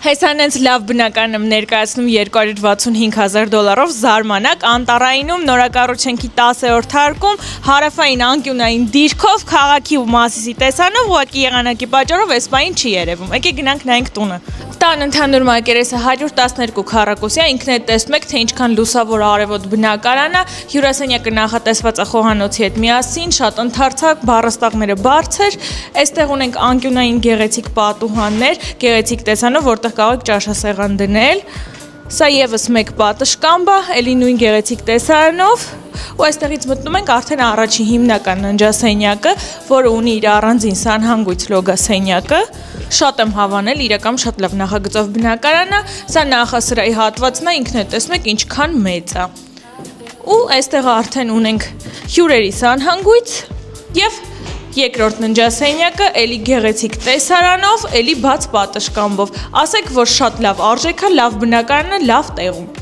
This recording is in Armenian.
Հեսանենց լավ բնական եմ ներկայացնում $265,000 զարմանակ Անտարայինում նորակառուցենքի 10-րդ թարկում հարավային անկյունային դիրքով քաղաքի ու Մասիսի տեսանով ուղղակի եղանակի պատճառով այս պահին չի երևում։ Եկեք գնանք նայենք տունը։ Տան ընդհանուր մակերեսը 112 քառակուսի է, ինքն էլ տեսնում եք, թե ինչքան լուսավոր արևոտ բնակարան է, հյուրասենյակը նախատեսված է խոհանոցի հետ միասին, շատ ընդարձակ, բառաստաղները բարձր, այստեղ ունենք անկյունային գեղեցիկ պատուհաններ, գեղեցիկ տեսանով, որտեղ կարող եք ճաշասեղան դնել։ Սա եւս մեկ պատշգամբ է, ելի նույն գեղեցիկ տեսարանով, ու այստեղից մտնում ենք արդեն առաջին հիմնական ննջասենյակը, որը ունի իր առանձին սանհանգույց լոգասենյակը։ Շատ եմ հավանել, իրական շատ լավ նախագծով բնակարան է, սա նախասրահի հատվածն է, ինքն էլ տեսնում եք ինչքան մեծ է։ Ու այստեղ արդեն ունենք հյուրերի սանհանգույց եւ երկրորդ ննջասենյակը էլի գեղեցիկ տեսարանով, էլի բաց պատշգամբով։ Ասեք, որ շատ լավ արժեք է, լավ բնակարան է, լավ տեղում։